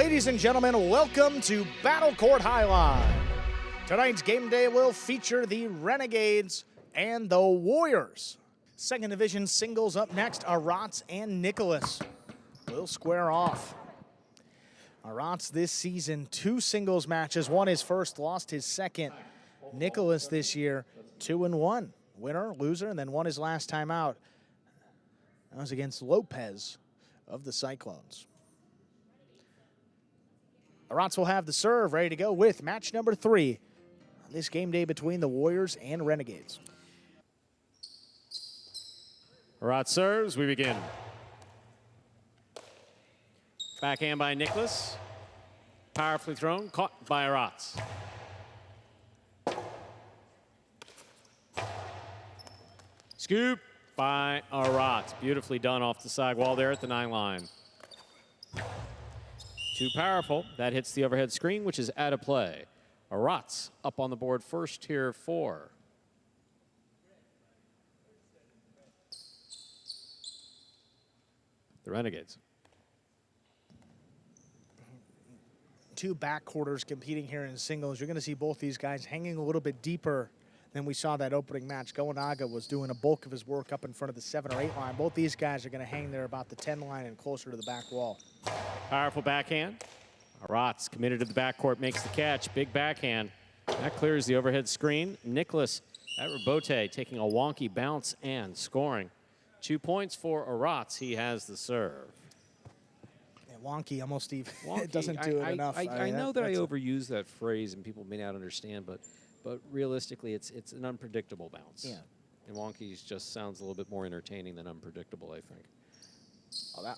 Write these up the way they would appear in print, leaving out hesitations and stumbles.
Ladies and gentlemen, welcome to Battle Court Jai-Alai. Tonight's game day will feature the Renegades and the Warriors. Second division singles up next, Aratz and Nicolas will square off. Aratz this season, 2 singles matches, won his first, lost his second. Nicolas this year, 2-1. Winner, loser, and then won his last time out. That was against Lopez of the Cyclones. Aratz will have the serve ready to go with match number 3 on this game day between the Warriors and Renegades. Aratz serves, we begin. Backhand by Nicolas. Powerfully thrown, caught by Aratz. Scoop by Aratz. Beautifully done off the side wall there at the 9 line. Too powerful. That hits the overhead screen, which is out of play. Aratz up on the board first here for the Renegades. 2 backcourters competing here in singles. You're going to see both these guys hanging a little bit deeper than we saw that opening match. Goenaga was doing a bulk of his work up in front of the 7 or 8 line. Both these guys are going to hang there about the 10 line and closer to the back wall. Powerful backhand. Aratz committed to the backcourt, makes the catch. Big backhand. That clears the overhead screen. Nicolas at Robote taking a wonky bounce and scoring. 2 points for Aratz. He has the serve. Yeah, wonky, almost even. Wonky. It doesn't do it enough. I know that I overuse that phrase and people may not understand, but realistically, it's an unpredictable bounce. Yeah. And wonky just sounds a little bit more entertaining than unpredictable, I think. Oh, that.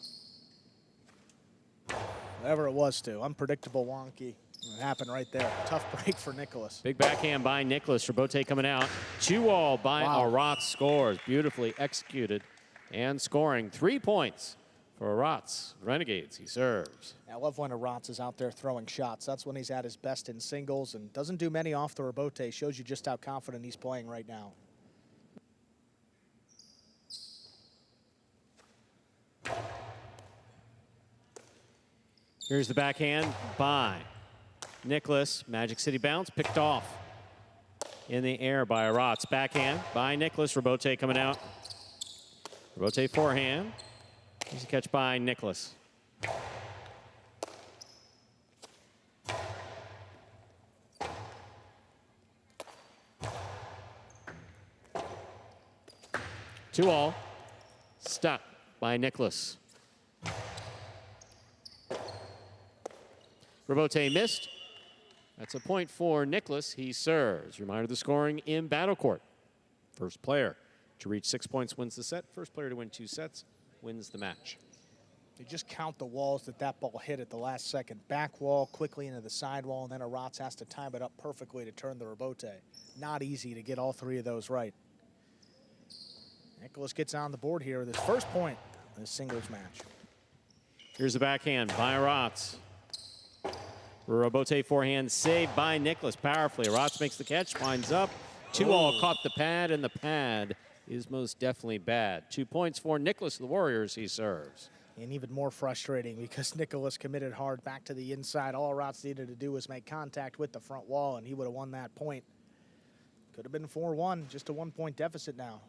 Whatever it was, too. Unpredictable wonky. It happened right there. Tough break for Nicolas. Big backhand by Nicolas. Robote coming out. 2-all by Aratz scores. Beautifully executed and scoring. 3 points for Aratz. Renegades, he serves. I love when Aratz is out there throwing shots. That's when he's at his best in singles and doesn't do many off the Robote. Shows you just how confident he's playing right now. Here's the backhand by Nicolas. Magic City bounce, picked off in the air by Aratz. Backhand by Nicolas. Robote coming out. Robote forehand. Easy catch by Nicolas. Two all. Stop by Nicolas. Robote missed. That's a point for Nicolas. He serves. Reminder of the scoring in Battle Court. First player to reach 6 points wins the set. First player to win 2 sets wins the match. You just count the walls that ball hit at the last second. Back wall, quickly into the side wall, and then Aratz has to time it up perfectly to turn the Robote. Not easy to get all 3 of those right. Nicolas gets on the board here with his first point in this singles match. Here's the backhand by Aratz. Robote forehand saved by Nicolas powerfully. Aratz makes the catch, winds up. 2-all caught the pad, and the pad is most definitely bad. 2 points for Nicolas, the Warriors, he serves. And even more frustrating because Nicolas committed hard back to the inside. All Aratz needed to do was make contact with the front wall, and he would have won that point. Could have been 4-1, just a 1-point deficit now.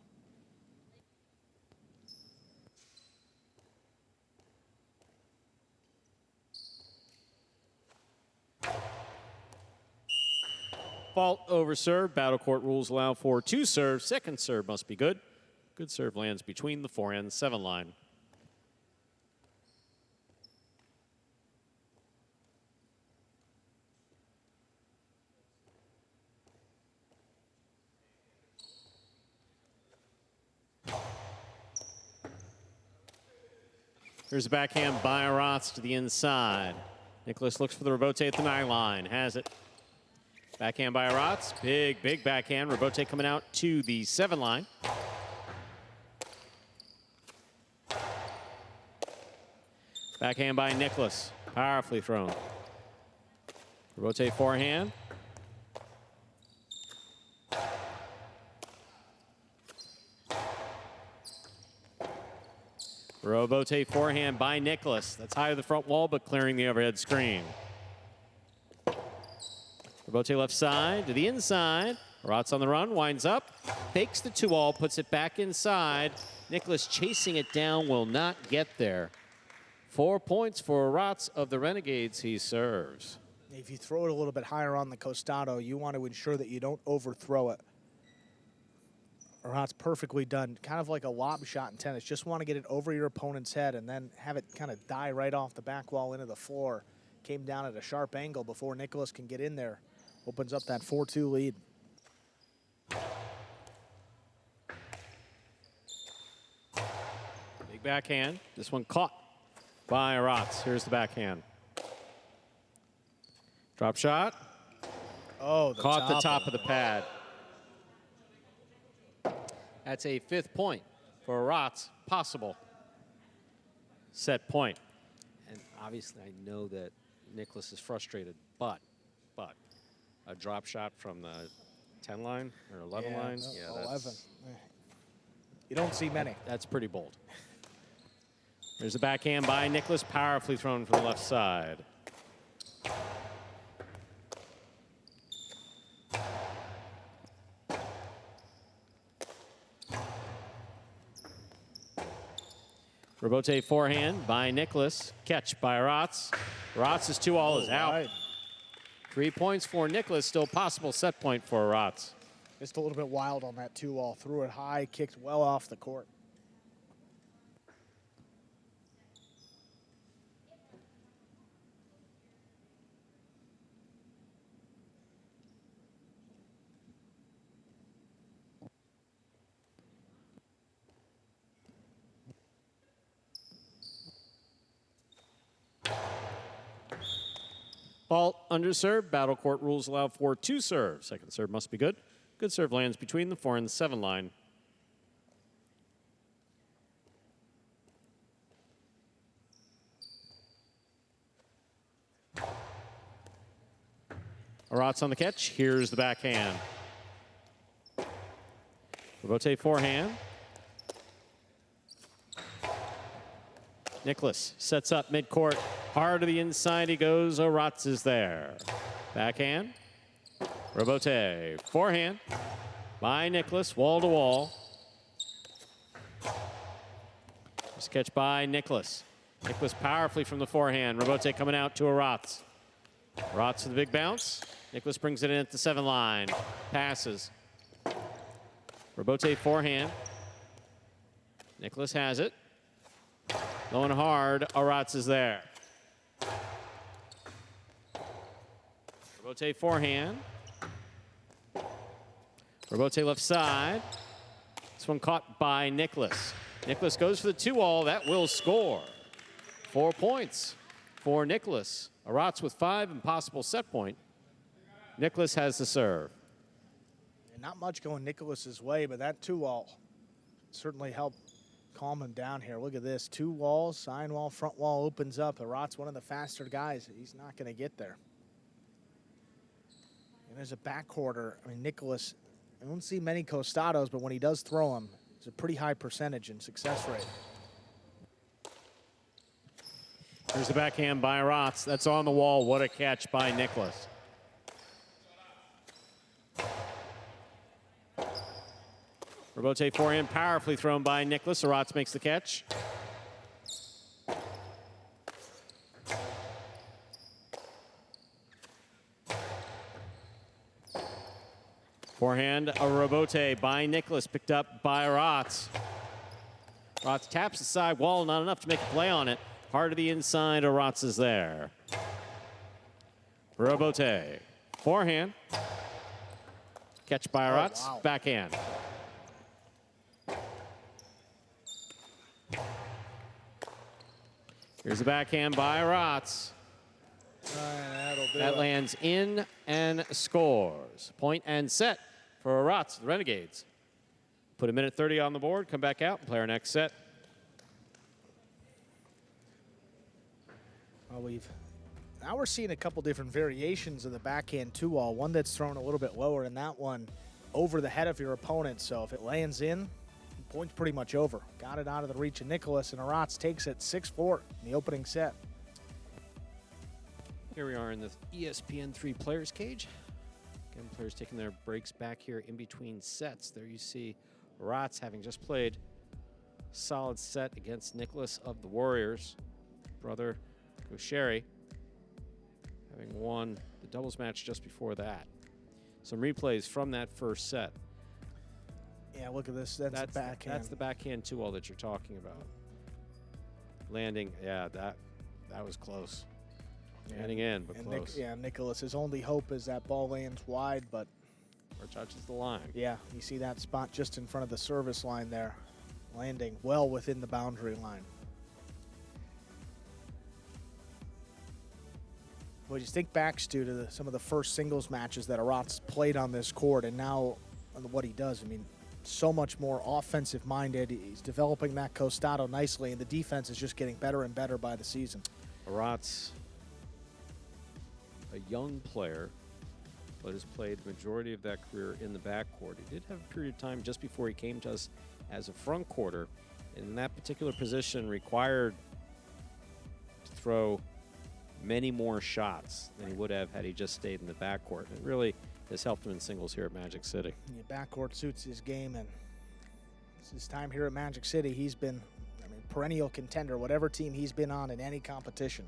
Fault over serve. Battle Court rules allow for 2 serves. Second serve must be good. Good serve lands between the 4 and 7 line. Here's a backhand by Aratz to the inside. Nicolas looks for the Robote at the 9 line. Has it. Backhand by Aratz. Big backhand. Robote coming out to the 7 line. Backhand by Nicolas. Powerfully thrown. Robote forehand. Robote forehand by Nicolas. That's high to the front wall, but clearing the overhead screen. Robote left side to the inside. Aratz on the run, winds up, fakes the 2-all, puts it back inside. Nicolas chasing it down, will not get there. 4 points for Aratz of the Renegades. He serves. If you throw it a little bit higher on the costado, you want to ensure that you don't overthrow it. Aratz perfectly done, kind of like a lob shot in tennis. Just want to get it over your opponent's head and then have it kind of die right off the back wall into the floor. Came down at a sharp angle before Nicolas can get in there. Opens up that 4-2 lead. Big backhand. This one caught by Aratz. Here's the backhand. Drop shot. Oh, caught the top of the pad. That's a 5th point for Aratz. Possible set point. And obviously, I know that Nicolas is frustrated, but a drop shot from the 10 line or 11 line. Yeah, 11. You don't see many. That's pretty bold. There's a backhand by Nicolas, powerfully thrown from the left side. Robote forehand by Nicolas. Catch by Aratz. Aratz's 2-all is out. Right. 3 points for Nicolas. Still possible set point for Aratz. Just a little bit wild on that 2-all. Threw it high, kicked well off the court. Fault under serve. Battle court rules allow for 2 serves. Second serve must be good. Good serve lands between the 4 and the 7 line. Aratz on the catch. Here's the backhand. Robote forehand. Nicolas sets up midcourt. Hard to the inside he goes. Aratz is there. Backhand. Robote. Forehand by Nicolas. Wall to wall. Just catch by Nicolas. Nicolas powerfully from the forehand. Robote coming out to Aratz. Aratz with the big bounce. Nicolas brings it in at the 7 line. Passes. Robote forehand. Nicolas has it. Low and hard. Aratz is there. Robote forehand. Robote left side. This one caught by Nicolas. Nicolas goes for the 2-all. That will score. 4 points for Nicolas. Aratz with 5 and possible set point. Nicolas has the serve. And not much going Nicolas's way, but that 2-all certainly helped calm him down here. Look at this. 2 walls, side wall, front wall opens up. Aratz, one of the faster guys. He's not going to get there. And there's a backcourter. I mean, Nicolas, I don't see many costados, but when he does throw them, it's a pretty high percentage and success rate. Here's the backhand by Aratz. That's on the wall. What a catch by Nicolas. Robote forehand powerfully thrown by Nicolas. Aratz makes the catch. Forehand, a Robote by Nicolas, picked up by Aratz. Aratz taps the side wall, not enough to make a play on it. Hard to the inside, Aratz is there. Robote, forehand. Catch by Aratz, wow. Backhand. Here's the backhand by Aratz. That lands in and scores. Point and set for Aratz, the Renegades. Put a minute 30 on the board, come back out and play our next set. Well, now we're seeing a couple different variations of the backhand 2-all. One that's thrown a little bit lower, and that one over the head of your opponent. So if it lands in, Point's pretty much over. Got it out of the reach of Nicolas, and Aratz takes it 6-4 in the opening set. Here we are in the ESPN3 players cage. Again, players taking their breaks back here in between sets. There you see Aratz having just played a solid set against Nicolas of the Warriors. Brother Kosheri having won the doubles match just before that. Some replays from that first set. Yeah, look at this. That's the backhand. That's the backhand 2-all that you're talking about. Landing, yeah, that was close. Landing in, but close. Nicolas, his only hope is that ball lands wide, but... or touches the line. Yeah, you see that spot just in front of the service line there. Landing well within the boundary line. Well, just think back, Stu, to some of the first singles matches that Aratz played on this court, and now what he does. I mean, so much more offensive-minded. He's developing that costado nicely, and the defense is just getting better and better by the season. Aratz, a young player, but has played the majority of that career in the backcourt. He did have a period of time just before he came to us as a front courter. In that particular position, required to throw many more shots than he would have had he just stayed in the backcourt. It really has helped him in singles here at Magic City. Yeah, backcourt suits his game, and his time here at Magic City, he's been, perennial contender, whatever team he's been on in any competition.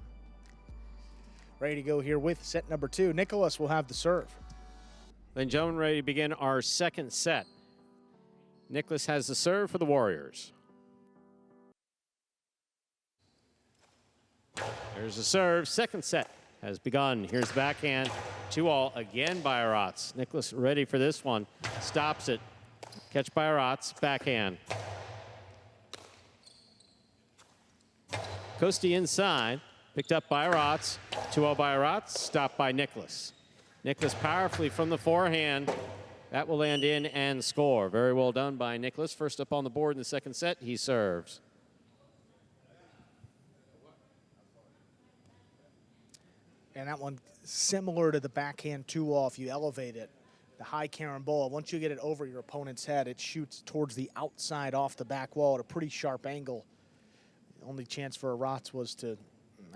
Ready to go here with set number 2. Nicolas will have the serve. Then, gentlemen, ready to begin our second set. Nicolas has the serve for the Warriors. There's the serve. Second set has begun. Here's the backhand. 2-all again by Aratz. Nicolas ready for this one. Stops it. Catch by Aratz. Backhand. Costi inside. Picked up by Aratz. 2-0 by Aratz. Stopped by Nicolas. Nicolas powerfully from the forehand. That will land in and score. Very well done by Nicolas. First up on the board in the second set, he serves. And that one similar to the backhand 2-all. If you elevate it, the high carambola, once you get it over your opponent's head, it shoots towards the outside off the back wall at a pretty sharp angle. The only chance for Aratz was to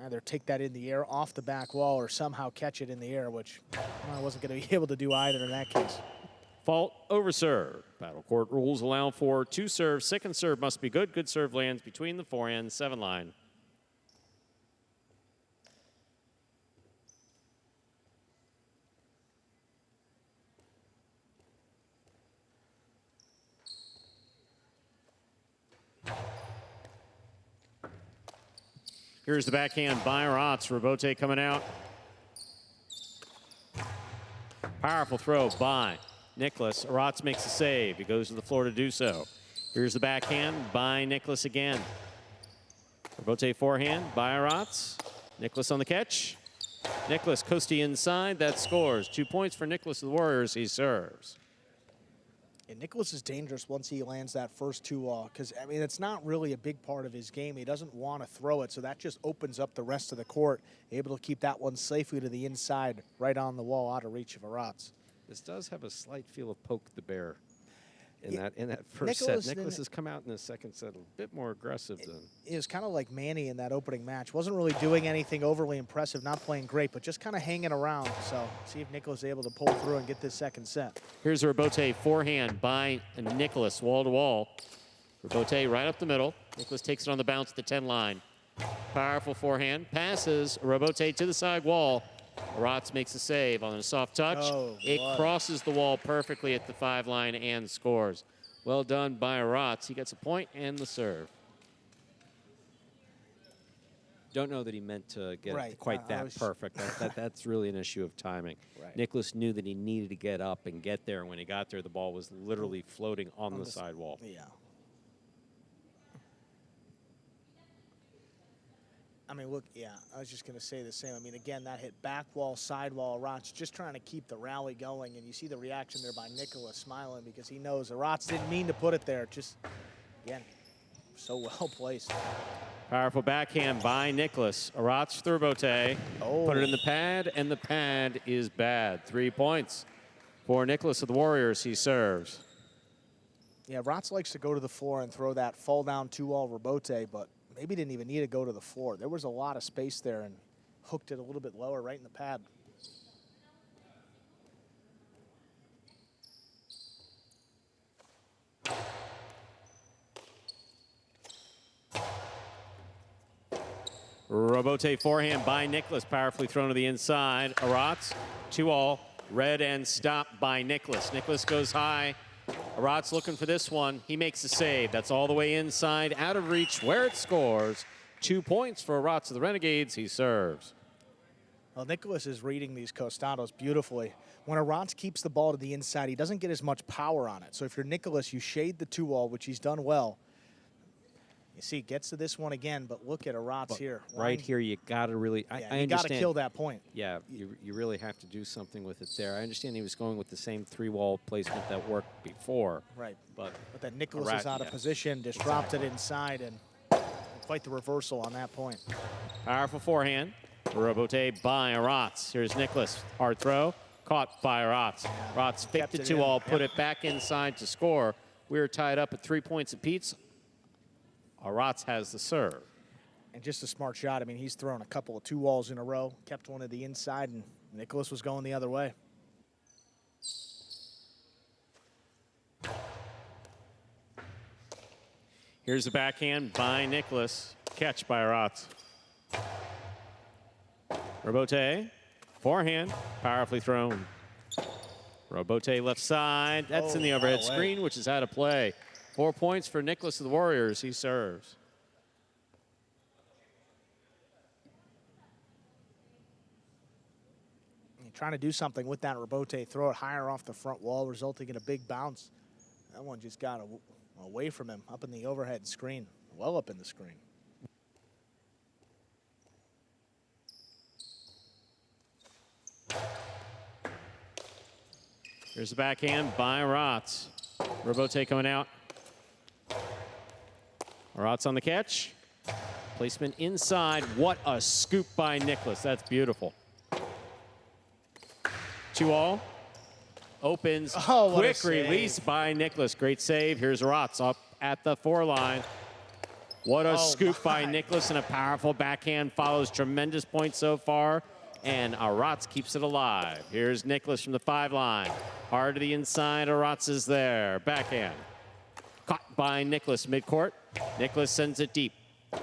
either take that in the air off the back wall or somehow catch it in the air, which I wasn't going to be able to do either in that case. Fault over serve. Battle court rules allow for 2 serves. Second serve must be good. Good serve lands between the forehand 7 line. Here's the backhand by Aratz. Robote coming out. Powerful throw by Nicolas. Aratz makes a save. He goes to the floor to do so. Here's the backhand by Nicolas again. Robote forehand by Aratz. Nicolas on the catch. Nicolas Costi inside. That scores. 2 points for Nicolas of the Warriors. He serves. And Nicolas is dangerous once he lands that first 2-all because, it's not really a big part of his game. He doesn't want to throw it, so that just opens up the rest of the court, able to keep that one safely to the inside, right on the wall, out of reach of Aratz. This does have a slight feel of poke the bear in that first set. Nicolas has come out in the second set a bit more aggressive than. It was kind of like Manny in that opening match. Wasn't really doing anything overly impressive, not playing great, but just kind of hanging around. So see if Nicolas is able to pull through and get this second set. Here's a Robote forehand by Nicolas, wall to wall. Robote right up the middle. Nicolas takes it on the bounce at the 10 line. Powerful forehand, passes Robote to the side wall. Aratz makes a save on a soft touch. It crosses the wall perfectly at the 5 line and scores. Well done by Aratz. He gets a point and the serve. Don't know that he meant to get it quite that perfect. That's really an issue of timing. Right. Nicolas knew that he needed to get up and get there. When he got there, the ball was literally floating on the sidewall. Yeah. Look, I was just going to say the same. Again, that hit back wall, side wall. Aratz just trying to keep the rally going, and you see the reaction there by Nicolas smiling because he knows Aratz didn't mean to put it there. Just, again, so well placed. Powerful backhand by Nicolas. Aratz through Robote. Put it in the pad, and the pad is bad. 3 points for Nicolas of the Warriors. He serves. Yeah, Aratz likes to go to the floor and throw that fall down 2-all rebote, but maybe didn't even need to go to the floor. There was a lot of space there and hooked it a little bit lower right in the pad. Rebote forehand by Nicolas, powerfully thrown to the inside. Aratz, 2-all, read and stopped by Nicolas. Nicolas goes high. Aratz looking for this one. He makes the save. That's all the way inside, out of reach, where it scores. 2 points for Aratz of the Renegades. He serves. Well, Nicolas is reading these costados beautifully. When Aratz keeps the ball to the inside, he doesn't get as much power on it. So if you're Nicolas, you shade the 2-all, which he's done well. You see, gets to this one again, but look at Aratz here. Right here, you got to really, I understand. You got to kill that point. Yeah, you really have to do something with it there. I understand he was going with the same 3-wall placement that worked before. Right. But then Nicolas is out of position, just dropped it inside, and quite the reversal on that point. Powerful forehand. Rebote by Aratz. Here's Nicolas. Hard throw. Caught by Aratz. Aratz faked the 2-all, put it back inside to score. We are tied up at 3 points apiece. Aratz has the serve. And just a smart shot. I mean, he's thrown a couple of 2-walls in a row, kept one to the inside, and Nicolas was going the other way. Here's the backhand by Nicolas. Catch by Aratz. Rebote, forehand, powerfully thrown. Rebote left side. That's in the overhead screen, which is out of play. 4 points for Nicolas of the Warriors. He serves. You're trying to do something with that rebote, throw it higher off the front wall, resulting in a big bounce. That one just got away from him, up in the overhead screen, well up in the screen. Here's the backhand by Aratz. Rebote coming out. Aratz on the catch. Placement inside. What a scoop by Nicolas. That's beautiful. 2-all. Opens. Quick release by Nicolas. Great save. Here's Aratz up at the 4-line. What a scoop by Nicolas, and a powerful backhand follows. Tremendous point so far. And Aratz keeps it alive. Here's Nicolas from the 5-line. Hard to the inside. Aratz is there. Backhand. Caught by Nicolas midcourt. Nicolas sends it deep.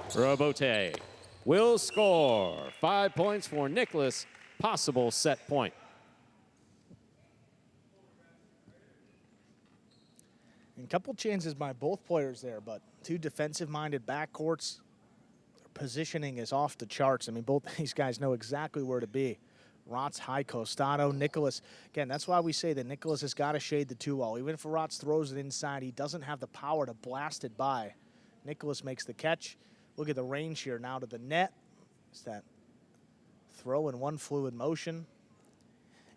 Rebote will score. 5 points for Nicolas. Possible set point. A couple chances by both players there, but two defensive-minded backcourts. Their positioning is off the charts. I mean, both these guys know exactly where to be. Aratz high costado. Nicolas, again, that's why we say that Nicolas has got to shade the 2-all. Even if Aratz throws it inside, he doesn't have the power to blast it by. Nicolas makes the catch. Look at the range here now to the net. It's that throw in one fluid motion.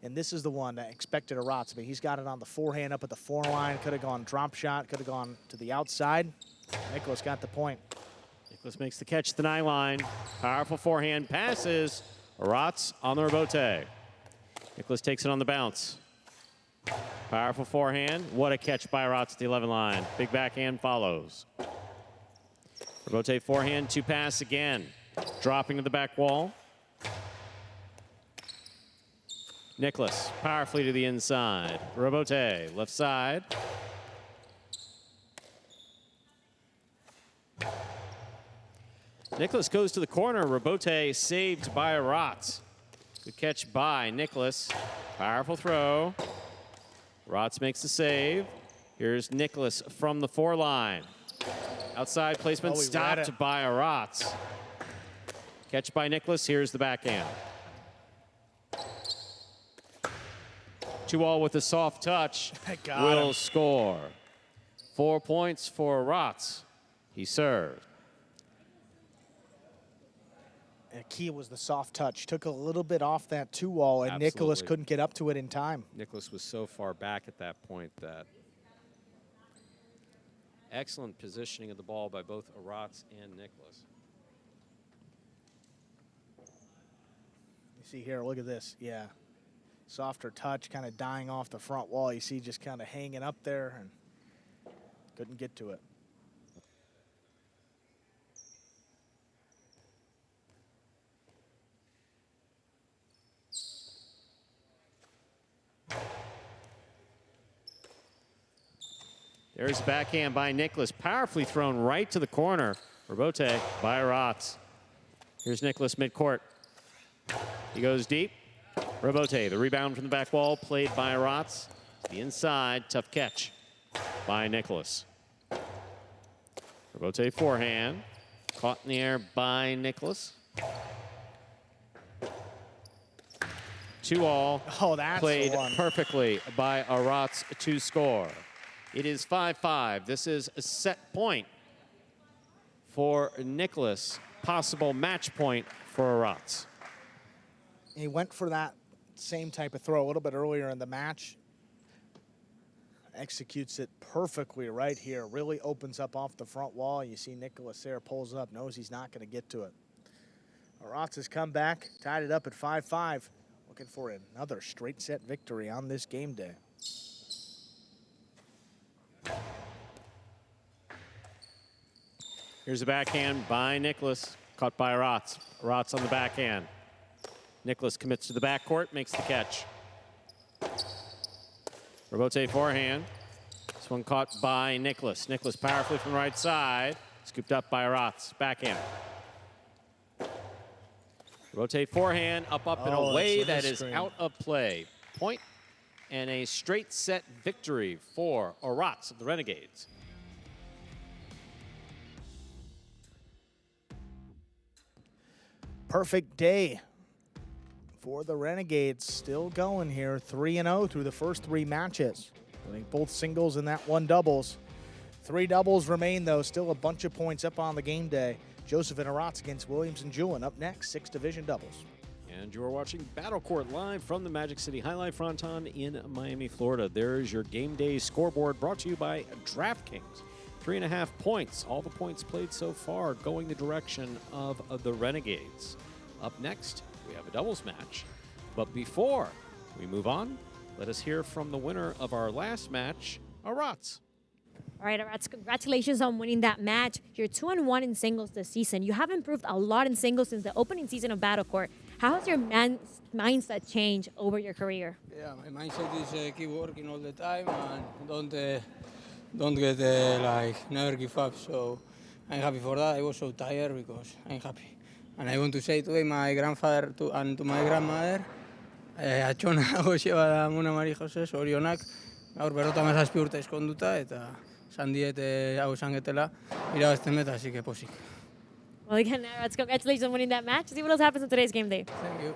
And this is the one that expected Aratz. I mean, he's got it on the forehand up at the 4-line. Could have gone drop shot. Could have gone to the outside. Nicolas got the point. Nicolas makes the catch at the 9-line. Powerful forehand passes. Aratz on the rebote. Nicolas takes it on the bounce. Powerful forehand. What a catch by Aratz at the 11-line. Big backhand follows. Rebote forehand, 2-pass again. Dropping to the back wall. Nicolas powerfully to the inside. Rebote, left side. Nicolas goes to the corner. Rebote saved by Aratz. Good catch by Nicolas. Powerful throw. Aratz makes the save. Here's Nicolas from the 4-line. Outside placement stopped by Aratz. Catch by Nicolas. Here's the backhand. 2-all with a soft touch. Will score. 4 points for Aratz. He served. And key was the soft touch. Took a little bit off that 2-all, and Nicolas couldn't get up to it in time. Nicolas was so far back at that point that excellent positioning of the ball by both Aratz and Nicolas. You see here, look at this. Yeah. Softer touch, kind of dying off the front wall. You see just kind of hanging up there. And Couldn't get to it. There's a backhand by Nicolas, powerfully thrown right to the corner. Rebote by Aratz. Here's Nicolas midcourt. He goes deep. Rebote, the rebound from the back wall, played by Aratz. To the inside, tough catch by Nicolas. Rebote forehand, caught in the air by Nicolas. 2-all, Oh, that's played the one. perfectly by Aratz to score. It is 5-5. This is a set point for Nicolas. Possible match point for Aratz. He went for that same type of throw a little bit earlier in the match. Executes it perfectly right here. Really opens up off the front wall. You see Nicolas there, pulls up, knows he's not going to get to it. Aratz has come back, tied it up at 5-5. Looking for another straight set victory on this game day. Here's a backhand by Nicolas, caught by Aratz. Aratz on the backhand. Nicolas commits to the backcourt, makes the catch. Rebote forehand. This one caught by Nicolas. Nicolas powerfully from the right side, scooped up by Aratz. Backhand. Rebote forehand, up, and away. That is out of play. Point and a straight set victory for Aratz of the Renegades. Perfect day for the Renegades. Still going here, 3-0 through the first 3 matches. I think both singles and that one doubles. 3 doubles remain, though. Still a bunch of points up on the game day. Joseph and Aratz against Williams and Julian up next, 6 division doubles. And you're watching Battle Court live from the Magic City Jai-Alai Fronton in Miami, Florida. There's your game day scoreboard brought to you by DraftKings. 3.5 points. All the points played so far going the direction of the Renegades. Up next, we have a doubles match. But before we move on, let us hear from the winner of our last match, Aratz. All right, Aratz, congratulations on winning that match. You're 2-1 in singles this season. You have improved a lot in singles since the opening season of Battle Court. How has your mindset changed over your career? Yeah, my mindset is keep working all the time and don't get like never give up. So I'm happy for that. I was so tired because I'm happy. And I want to say today my grandfather and to my grandmother, atxona goxeba da Muna Mari Jose, zorionak, gaur berrota mazazpi urte eskonduta eta esan diet hau esan getela, irabazten bet, así que posik. Well, again, Aratz, congratulations on winning that match. See what else happens in today's game day. Thank you.